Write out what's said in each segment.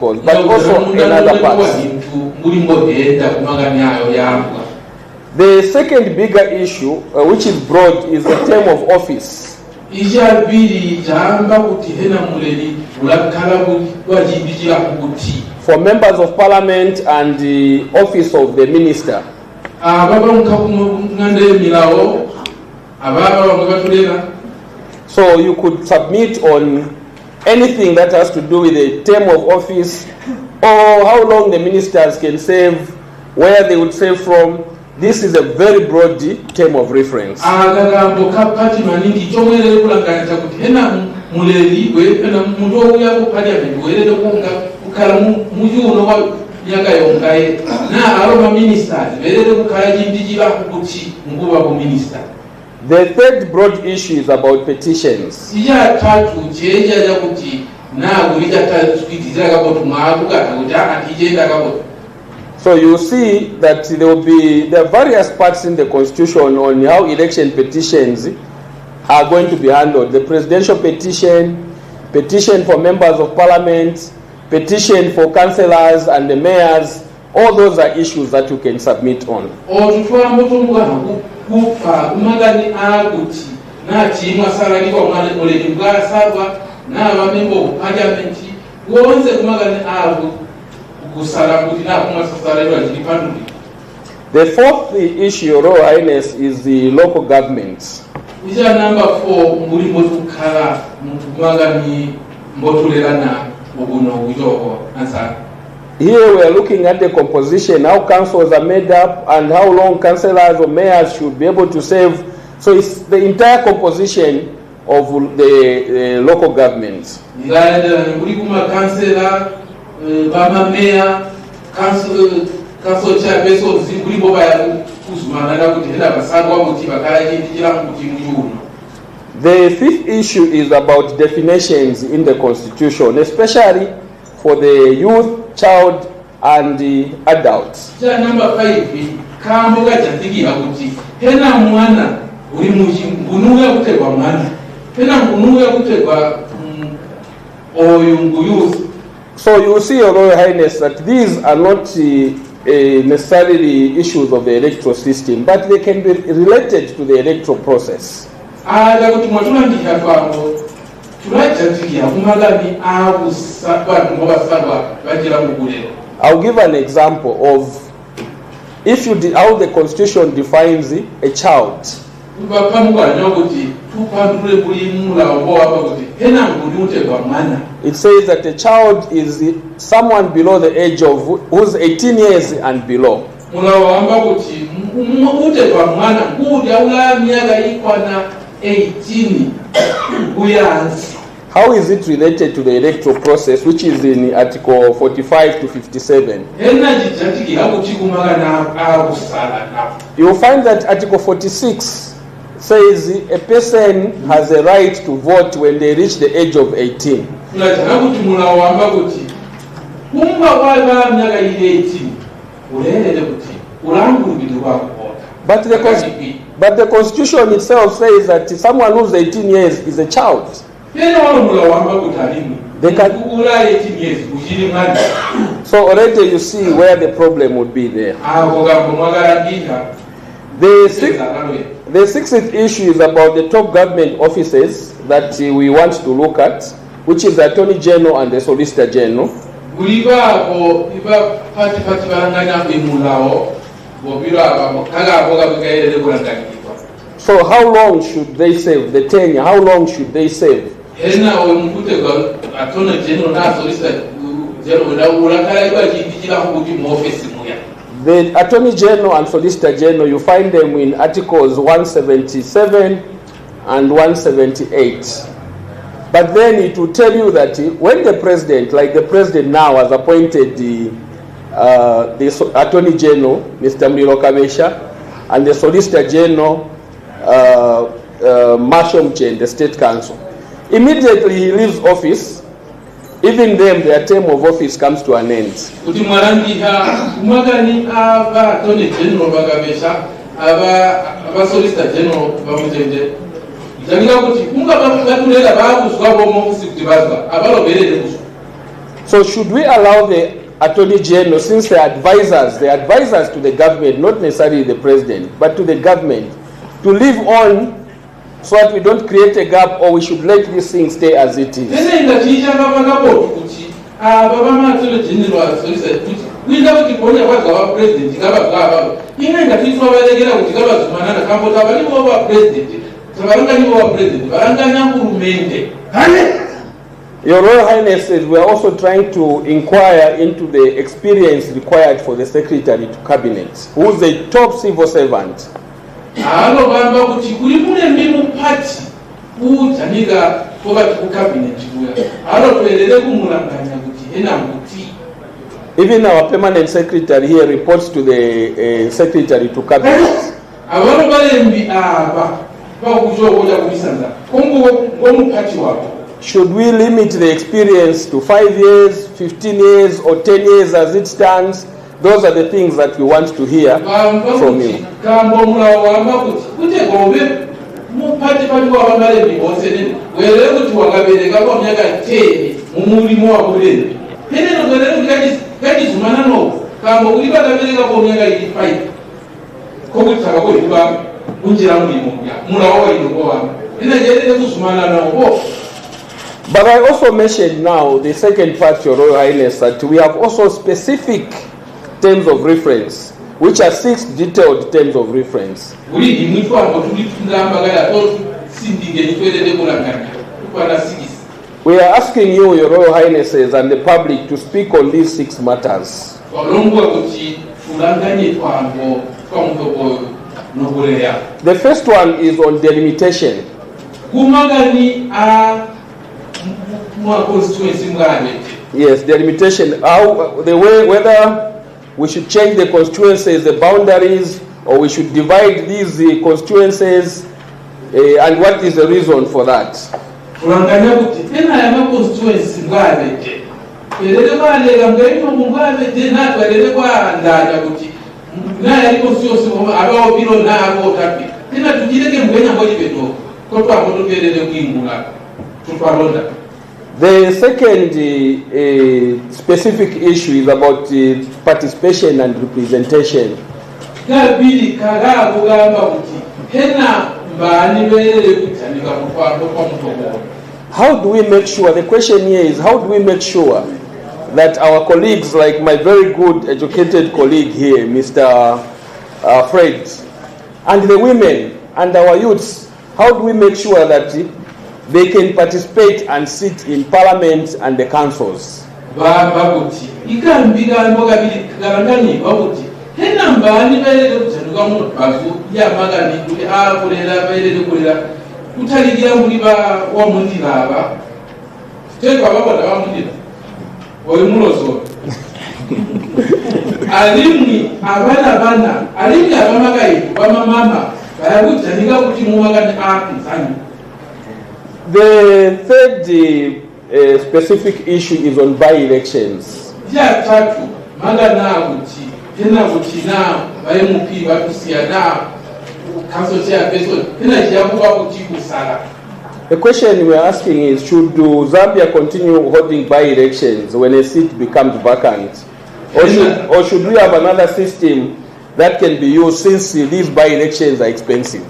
but also in other parts. The second bigger issue, which is broad, is the term of office. For members of parliament and the office of the minister. So you could submit on anything that has to do with the term of office, or how long the ministers can serve, where they would serve from. This is a very broad term of reference. The third broad issue is about petitions. So you see that there are various parts in the Constitution on how election petitions are going to be handled. The presidential petition, petition for members of parliament, petition for councillors and the mayors, all those are issues that you can submit on. The fourth issue, Your Royal Highness, is the local governments. Number 4, here we are looking at the composition, how councils are made up and how long councillors or mayors should be able to serve. So it's the entire composition of the local governments. The fifth issue is about definitions in the Constitution, especially for the youth, child, and the adults. Number 5, so you see, Your Royal Highness, that these are not necessarily issues of the electoral system, but they can be related to the electoral process. I'll give an example of how the Constitution defines a child. It says that a child is someone below the age of who's 18 years and below. How is it related to the electoral process, which is in Article 45 to 57? You'll find that Article 46 says a person has a right to vote when they reach the age of 18. But the Constitution itself says that someone who's 18 years is a child. So already you see where the problem would be there. The sixth issue is about the top government offices that we want to look at, which is the Attorney General and the Solicitor General. So how long should they serve? The tenure, how long should they serve? The Attorney General and Solicitor General, you find them in Articles 177 and 178. But then it will tell you that when the President, like the President now, has appointed the Attorney General, Mr. Mlilo Kamesha, and the Solicitor General, Marshal Mchen, the State Council, immediately he leaves office. Even them, their term of office comes to an end. So should we allow the Attorney General, since they're advisors to the government, not necessarily the president, but to the government, to live on so that we don't create a gap, or we should let this thing stay as it is? Your Royal Highnesses, we are also trying to inquire into the experience required for the Secretary to Cabinet, who is a top civil servant. Even our permanent secretary here reports to the Secretary to Cabinet. Should we limit the experience to 5 years, 15 years, or 10 years as it stands? Those are the things that we want to hear from you. But I also mentioned now the second part, Your Royal Highness, that we have also specific terms of reference, which are 6 detailed terms of reference. We are asking you, Your Royal Highnesses, and the public to speak on these 6 matters. The first one is on delimitation. Yes, delimitation. How the way whether we should change the constituencies, the boundaries, or we should divide these constituencies, and what is the reason for that? The second specific issue is about participation and representation. How do we make sure, the question here is, how do we make sure that our colleagues, like my very good educated colleague here, Mr. Fred, and the women and our youths, how do we make sure that they can participate and sit in parliament and the councils? The third specific issue is on by-elections. The question we are asking is, should Zambia continue holding by-elections when a seat becomes vacant? Or should we have another system that can be used, since these by-elections are expensive?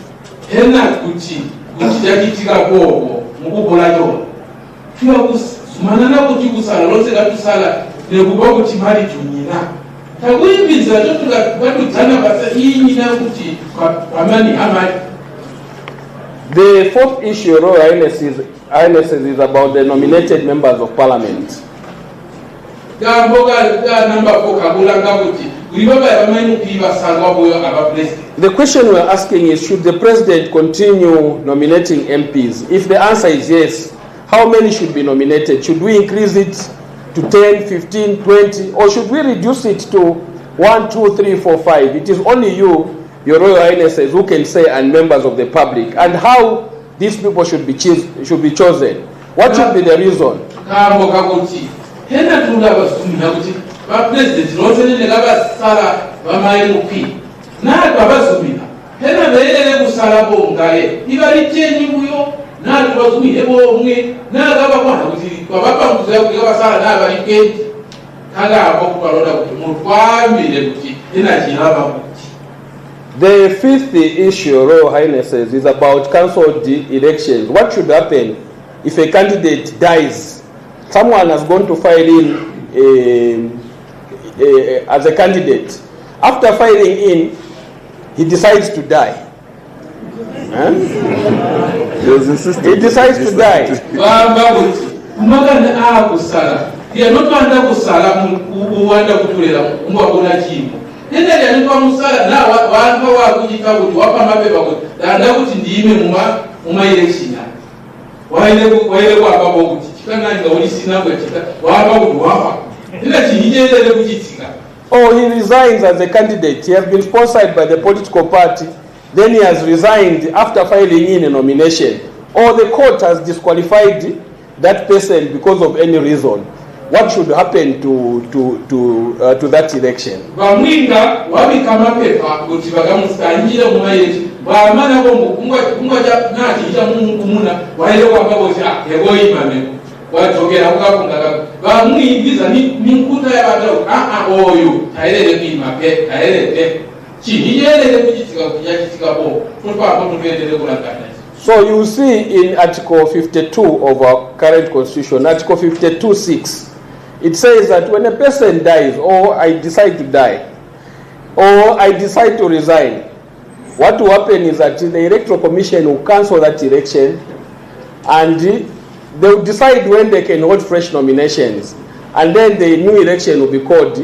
The fourth issue, Royal Highnesses, is about the nominated members of parliament. The question we are asking is, should the president continue nominating MPs? If the answer is yes, how many should be nominated? Should we increase it to 10, 15, 20, or should we reduce it to 1, 2, 3, 4, 5? It is only you, Your Royal Highnesses, who can say, and members of the public, and how these people should be chosen. What should be the reason? na tubazumi ebo umwe na gaba kwana kuti babapa mukuza kuti basala na bali kenti kanga abo kubalonda kuti mutwambire kuti ina chiraba kuti. The fifth issue, Royal Highnesses, is about cancelled elections. What should happen if a candidate dies? Someone has gone to file in as a candidate. After filing in, he decides to die. Huh? He decides to die. They not under Kusala, who wonder to then they are Musala now. One power which is about to open my paper, the other which in the Muma, election. Why they were about Chicken, the only sinner, why about Wafa? Oh, he resigns as a candidate. He has been sponsored by the political party. Then he has resigned after filing in a nomination. Or the court has disqualified that person because of any reason. What should happen to that election? So you see in Article 52 of our current Constitution, Article 52(6), it says that when a person dies, or I decide to die, or I decide to resign, what will happen is that the Electoral Commission will cancel that election, and they will decide when they can hold fresh nominations, and then the new election will be called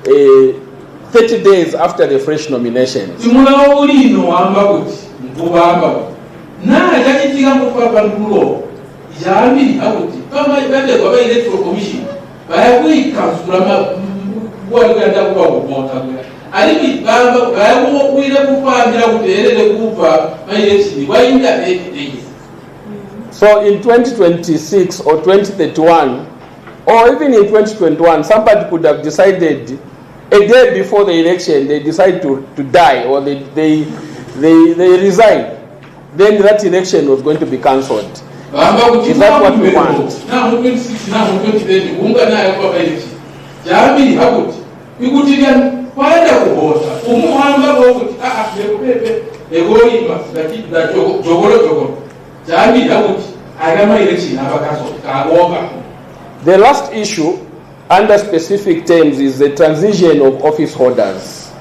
30 days after the fresh nominations. So in 2026 or 2031, or even in 2021, somebody could have decided a day before the election, they decide to die, or they resign. Then that election was going to be cancelled. Is that what we want? The last issue under specific terms is the transition of office holders.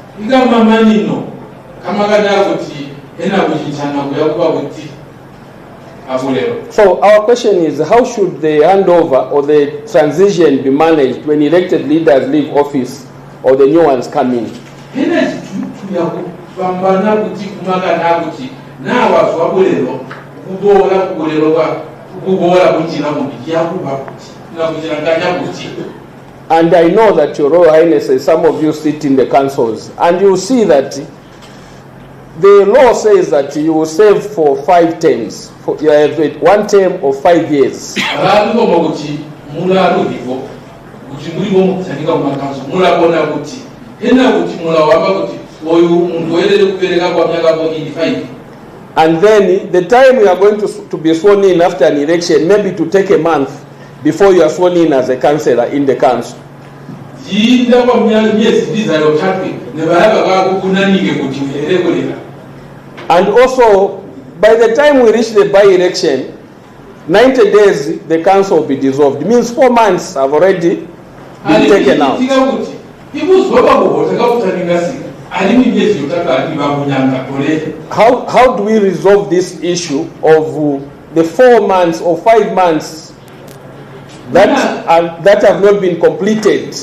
So our question is, how should the handover or the transition be managed when elected leaders leave office or the new ones come in? And I know that, Your Royal Highness, some of you sit in the councils, and you see that the law says that you will serve for 5 terms. You have one term of 5 years. And then the time you are going to be sworn in after an election, maybe to take a month before you are sworn in as a councillor in the council. And also, by the time we reach the by-election, 90 days the council will be dissolved. It means 4 months have already been taken out. How do we resolve this issue of the 4 months or 5 months that have not been completed?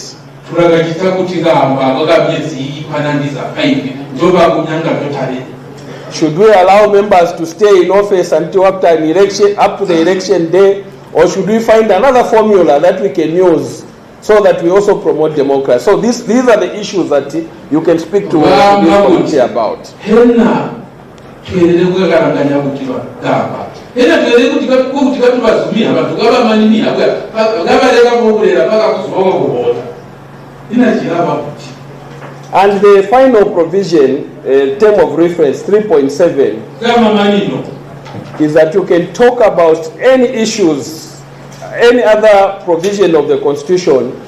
Should we allow members to stay in office until after an election, up to the election day, or should we find another formula that we can use so that we also promote democracy? So these are the issues that you can speak to this committee about. And the final provision, term of reference 3.7. is that you can talk about any issues, any other provision of the Constitution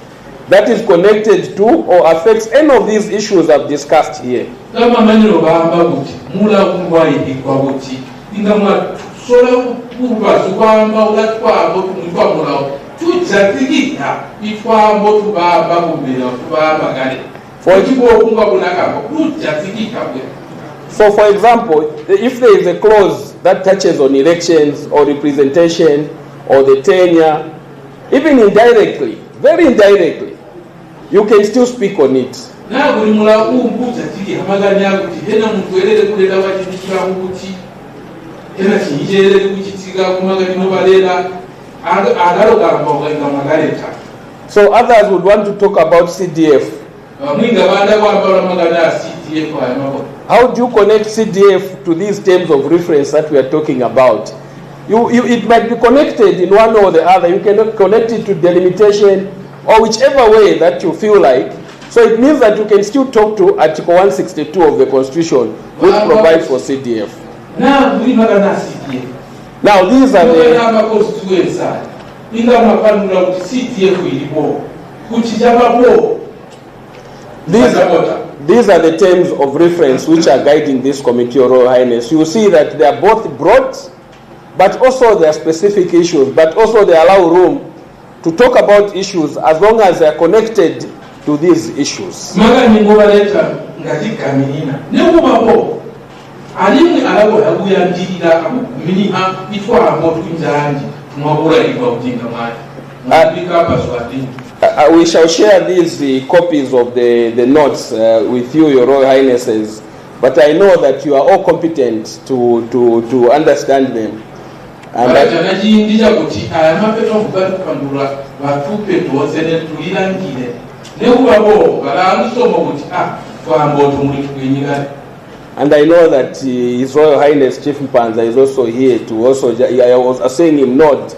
that is connected to or affects any of these issues I've discussed here. So, for example, if there is a clause that touches on elections or representation or the tenure, even indirectly, very indirectly, you can still speak on it. So others would want to talk about CDF. How do you connect CDF to these terms of reference that we are talking about? It might be connected in one or the other. You can connect it to delimitation or whichever way that you feel like. So it means that you can still talk to Article 162 of the Constitution, which provides for CDF. Now these are these are the terms of reference which are guiding this committee, Your Royal Highness. You will see that they are both broad, but also they are specific issues, but also they allow room to talk about issues as long as they are connected to these issues. We shall share these copies of the notes with you, Your Royal Highnesses, but I know that you are all competent to understand them. And I know that His Royal Highness Chief Mpanza is also here to also, I was saying him not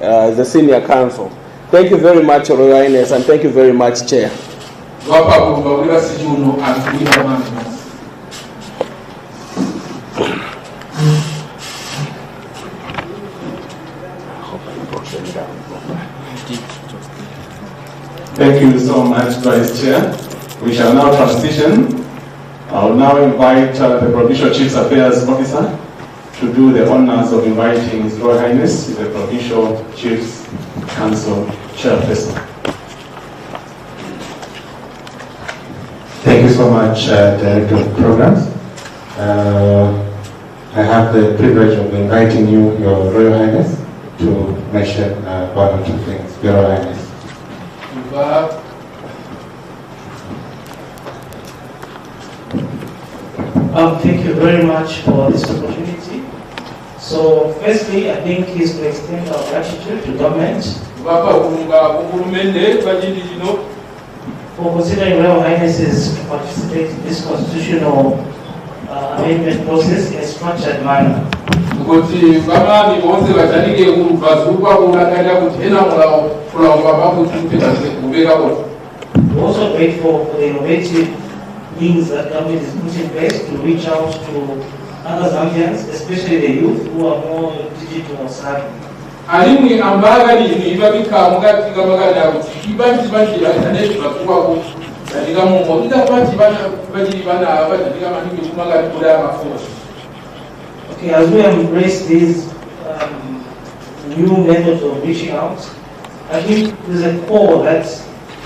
the senior counsel. Thank you very much, Your Royal Highness, and thank you very much, Chair. Thank you so much, Vice Chair. We shall now transition. I will now invite the Provincial Chiefs Affairs Officer to do the honors of inviting His Royal Highness, the Provincial Chiefs Council Chairperson. Thank you so much, Director of Programs. I have the privilege of inviting you, Your Royal Highness, to mention one or two things. Your Royal Highness. Thank you very much for this opportunity. So, firstly, I think is to extend our gratitude to government for considering Royal Highnesses to participate in this constitutional amendment process in a structured manner. We're also grateful for the innovative means that government is putting in place to reach out to other Zambians, especially the youth who are more digital savvy. Okay, as we embrace these new methods of reaching out, I think there's a call that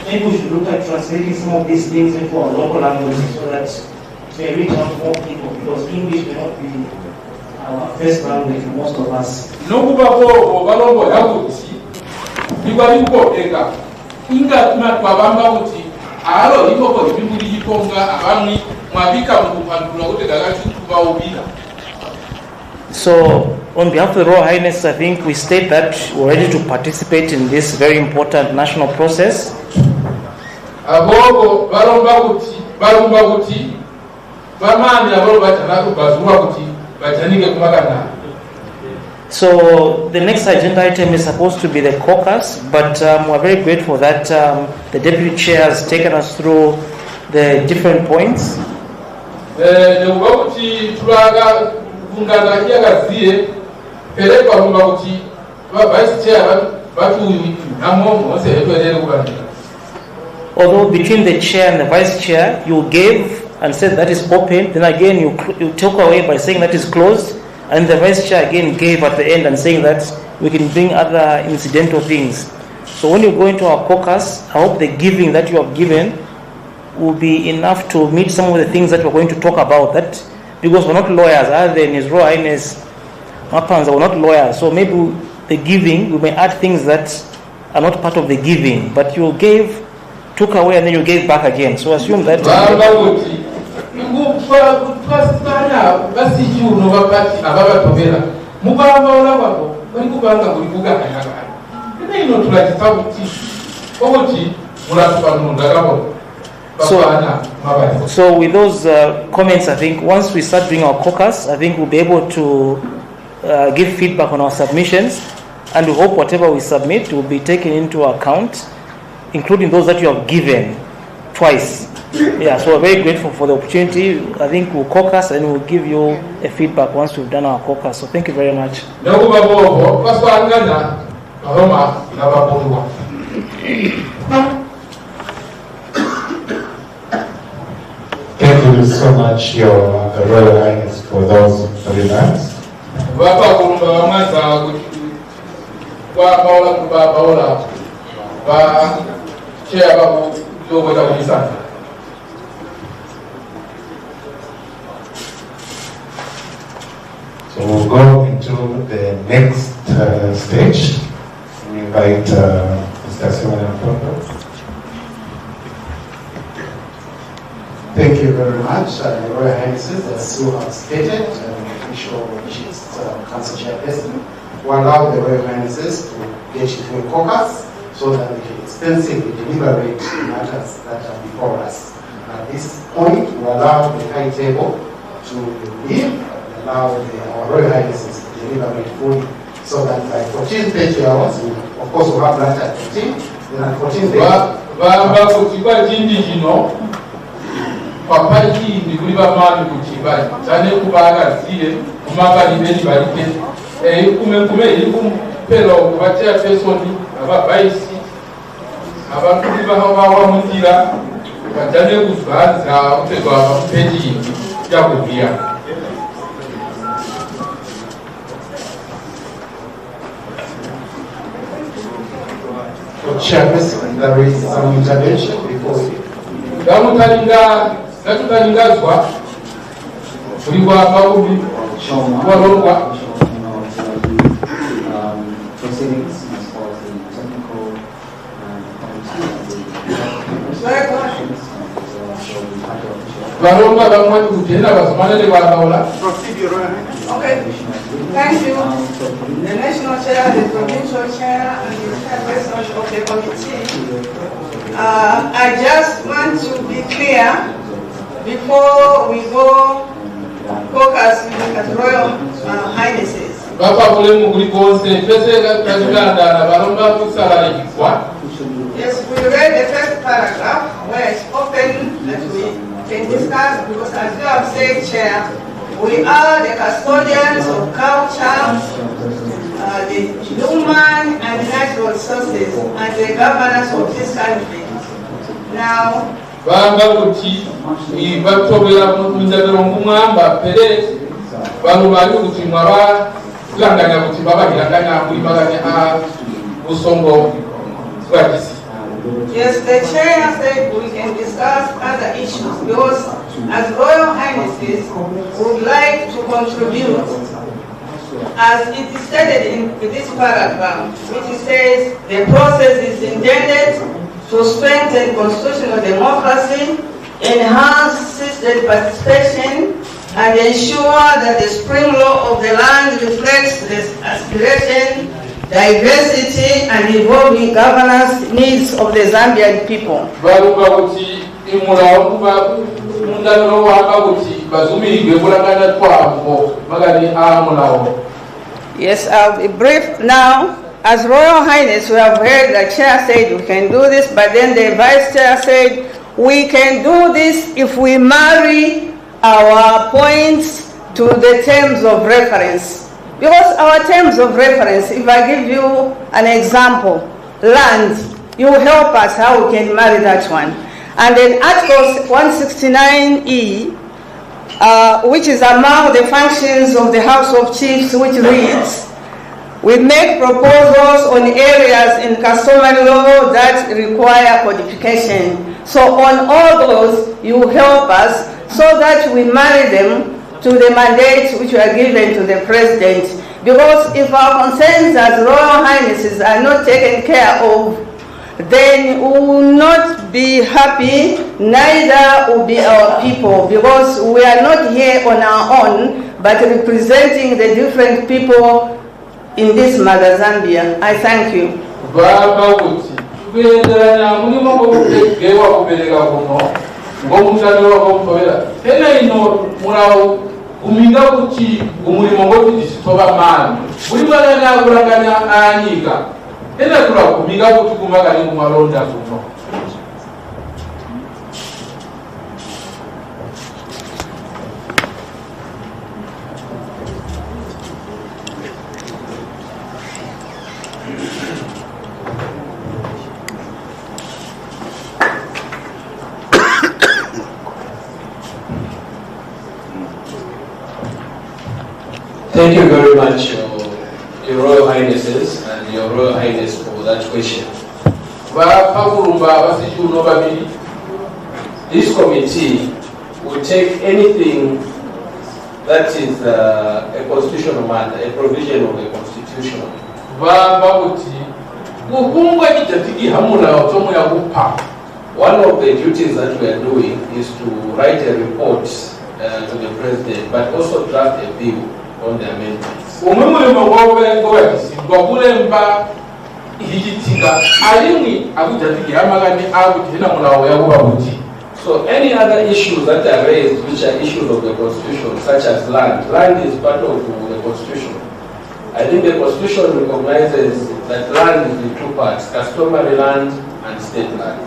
maybe we should look at translating some of these things into our local languages so that it may reach out to more people, because English may not be our first language for most of us. So, on behalf of the Royal Highness, I think we state that we're ready to participate in this very important national process. So the next agenda item is supposed to be the caucus, but we're very grateful that the Deputy Chair has taken us through the different points. pere balumba kuti vice chair batu mose etwelele kubandika. Although between the chair and the vice chair, you gave and said that is open, then again you took away by saying that is closed, and the vice chair again gave at the end and saying that we can bring other incidental things. So when you go into our caucus, I hope the giving that you have given will be enough to meet some of the things that we're going to talk about. That because we're not lawyers, other than His Royal Highness Mapanza, we're not lawyers. So maybe the giving, we may add things that are not part of the giving, but you gave, took away, and then you gave back again. So assume that. So with those comments, I think once we start doing our caucus, I think we'll be able to give feedback on our submissions, and we hope whatever we submit will be taken into account, including those that you have given twice. Yeah, so we're very grateful for the opportunity. I think we'll caucus and we'll give you a feedback once we've done our caucus. So thank you very much. Thank you so much, Your Royal Highness, for those remarks. So we'll go into the next stage. We invite Mr. Simon. Thank you very much, Your Royal Highnesses. As you have stated, official wishes, Council Chairperson, who allow the Royal Highnesses to get into a caucus so that we can extensively deliberate matters that are before us. At this point, we allow the High Table to leave, allow our Royal Highnesses to deliberate fully, so that by 14:30 hours, we, of course, we'll have lunch at 14, then at 14:30. Papaji ni kuliba mami kuchibali chane kubaga zile kumaka libeni balike kume ilikumpelo kubatia pesoni aba baisi aba kuliba hawa mundira bajane kuzaza utezo aba peji ya kubia. Chairperson, there is some intervention before we Natutangazwa kuliwa kauli walongwa proceedings as far as the technical walongwa bamwe kutenda basomanele balaula. Okay, thank you. The national chair, the provincial chair, and the chairperson of the committee. I just want to be clear before we go focus at Royal Highnesses. Yes, we read the first paragraph where it's open that we can discuss, because as you have said, Chair, we are the custodians of culture, the human and natural resources, and the governance of this country. Now, yes, the chair said we can discuss other issues because as Royal Highnesses would like to contribute, as it is stated in this paragraph, which says the process is intended to strengthen constitutional democracy, enhance citizen participation, and ensure that the spring law of the land reflects the aspiration, diversity, and evolving governance needs of the Zambian people. Yes, I'll be brief now. As Royal Highness, we have heard the chair said we can do this, but then the vice chair said we can do this if we marry our points to the terms of reference. Because our terms of reference, if I give you an example, land, you help us how we can marry that one. And then Article 169E, which is among the functions of the House of Chiefs, which reads, we make proposals on areas in customary law that require codification. So on all those, you help us so that we marry them to the mandates which were given to the President. Because if our concerns as Royal Highnesses are not taken care of, then we will not be happy, neither will be our people, because we are not here on our own, but representing the different people in this mother Zambia. I thank you. Kuminga kuti umulimo ngoti disitoba mani buli mwana nakulanganya anyika ena kula kuminga kuti kumaka ni kumalonda kuno. Thank you very much, Your Royal Highnesses and Your Royal Highness, for that question. This committee will take anything that is a constitutional matter, a provision of the Constitution. One of the duties that we are doing is to write a report to the President, but also draft a bill on the amendments. So any other issues that are raised, which are issues of the Constitution, such as land, land is part of the Constitution. I think the Constitution recognizes that land is in two parts, customary land and state land.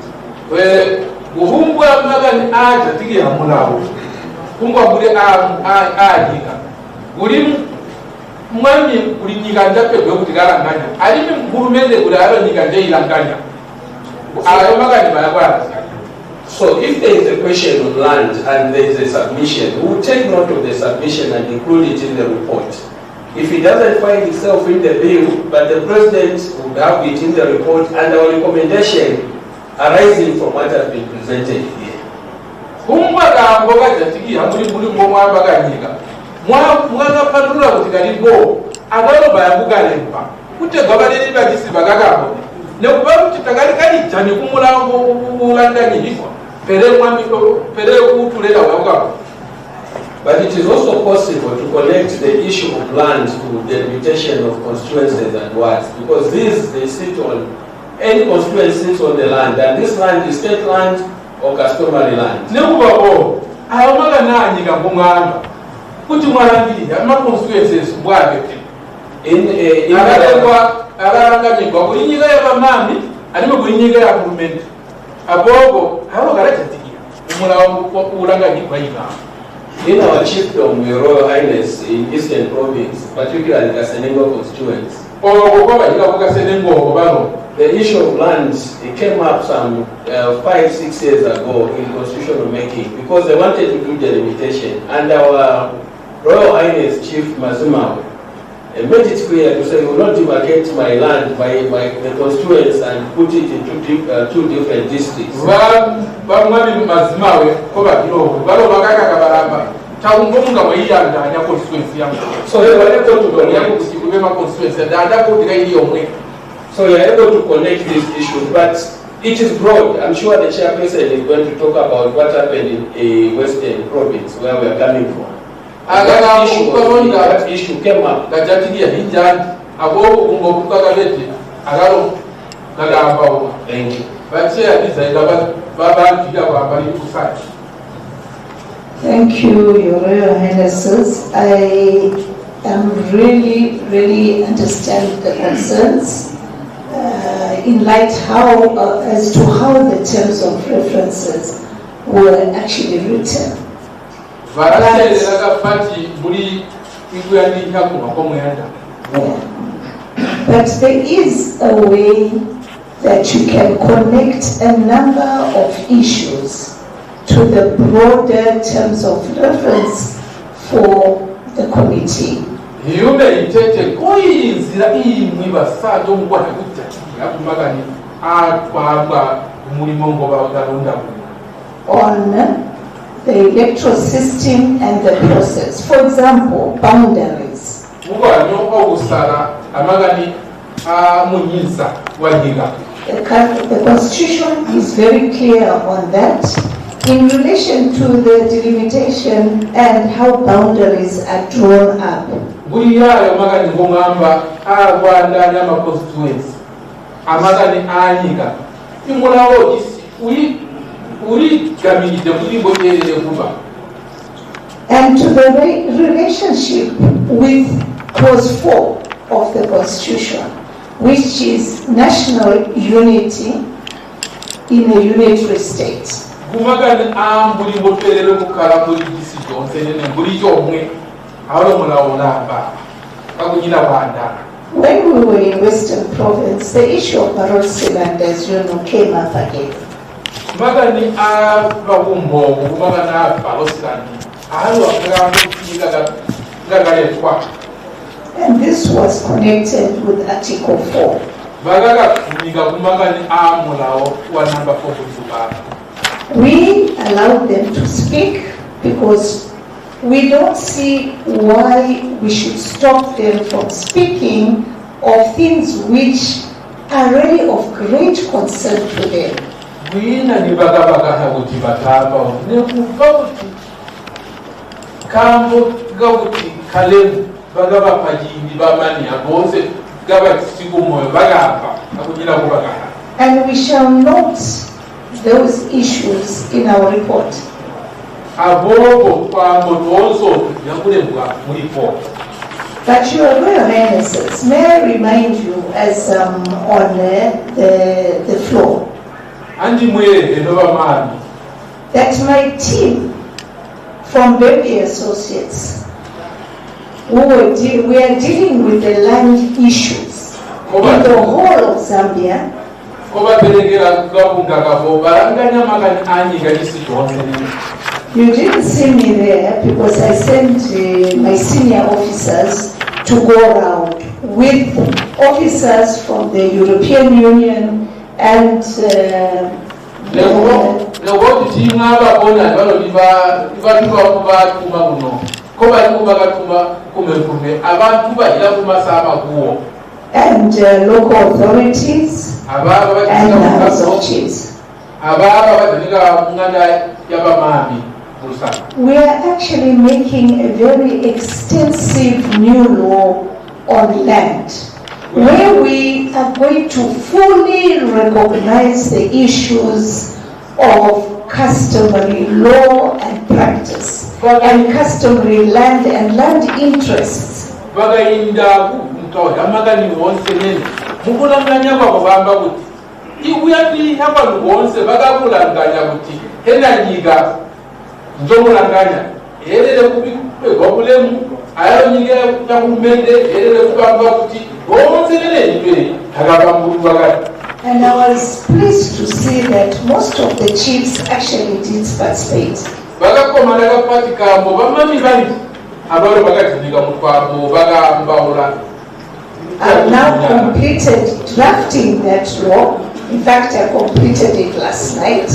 So if there is a question on land and there is a submission, we will take note of the submission and include it in the report. If it doesn't find itself in the bill, but the President will have it in the report and our recommendation arising from what has been presented here. But it is also possible to connect the issue of land to the limitation of constituencies and wards, because these, they sit on, any constituency sits on the land, and this land is state land or customary land. In our chiefdom, Your Royal Highness, in Eastern Province, particularly Kasenengo constituents, the issue of land, it came up some 5-6 years ago in constitutional making, because they wanted to do the limitation, and our Royal Highness Chief Mazuma made it clear to say, we will not demarcate my land by the constituents and put it into two different districts. So they were able to connect these issues, but it is broad. I'm sure the chairperson is going to talk about what happened in a Western province where we are coming from. That issue came up. Thank you. Thank you, Your Royal Highnesses. I really understand the concerns in light as to how the terms of references were actually written. But there is a way that you can connect a number of issues to the broader terms of reference for the committee. On the electoral system and the process. For example, boundaries. The Constitution is very clear on that in relation to the delimitation and how boundaries are drawn up. And to the relationship with Clause 4 of the Constitution, which is national unity in a unitary state. When we were in Western Province, the issue of parole cylinder, as you know, came up again. And this was connected with Article 4. We allowed them to speak because we don't see why we should stop them from speaking of things which are really of great concern to them. And we shall note those issues in our report. But Your Royal Highnesses, may I remind you, as on the floor, that my team from Baby Associates, we are dealing with the land issues in the whole of Zambia. You didn't see me there because I sent my senior officers to go around with officers from the European Union and local authorities and members of chiefs. We are actually making a very extensive new law on land, where we are going to fully recognize the issues of customary law and practice, and customary land and land interests. And I was pleased to see that most of the chiefs actually did participate. I've now completed drafting that law. In fact, I completed it last night,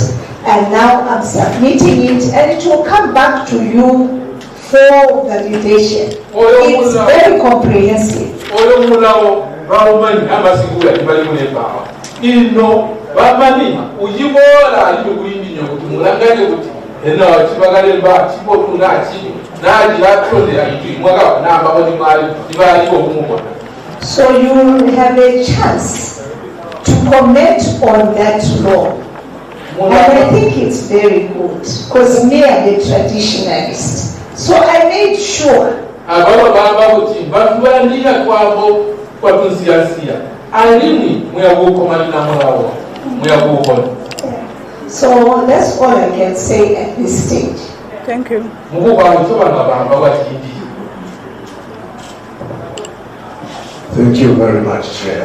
and now I'm submitting it, and it will come back to you for validation. It's very comprehensive. So you will have a chance to comment on that law. And I think it's very good, because me, I'm a traditionalist. So I made sure. So that's all I can say at this stage. Thank you. Thank you very much, Chair.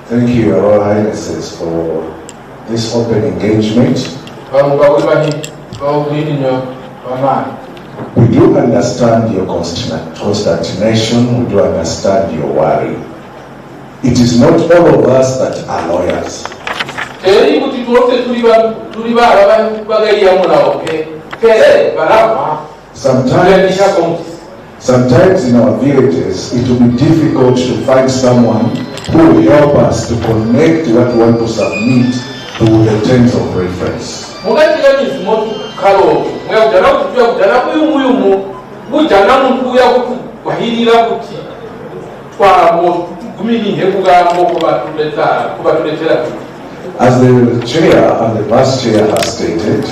Thank you, Your Royal Highnesses, for this open engagement. We do understand your consternation, we do understand your worry. It is not all of us that are lawyers. Sometimes in our villages, it will be difficult to find someone who will help us to connect what we want to submit to the terms of reference. As the chair and the vice chair have stated,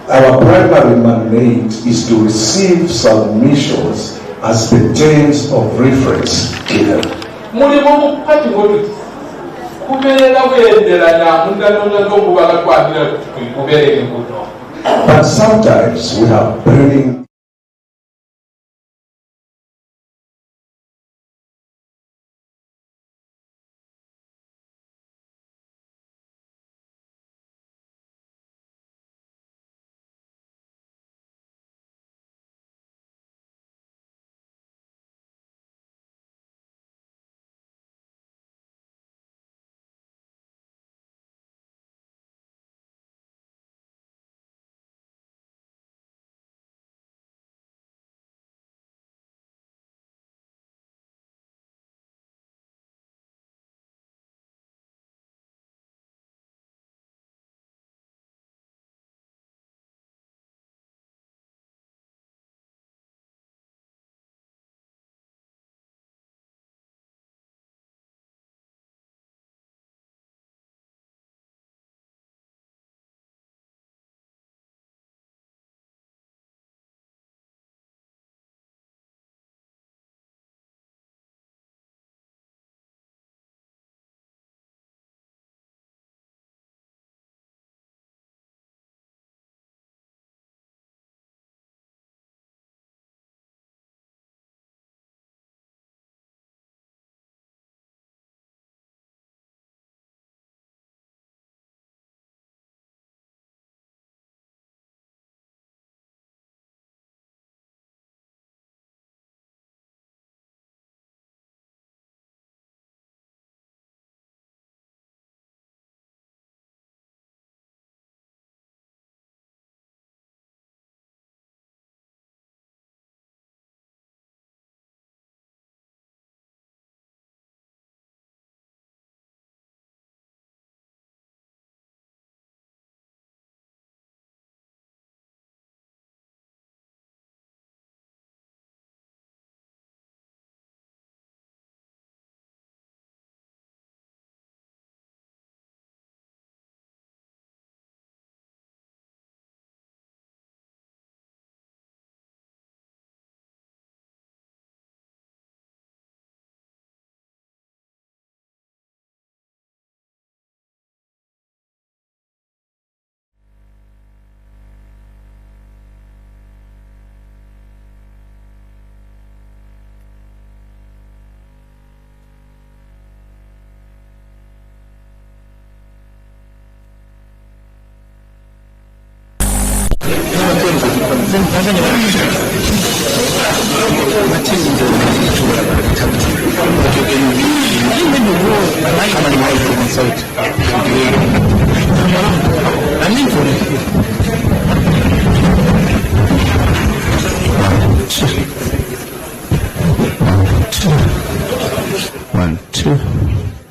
our primary mandate is to receive submissions as the terms of reference given. But sometimes we have burning One, two.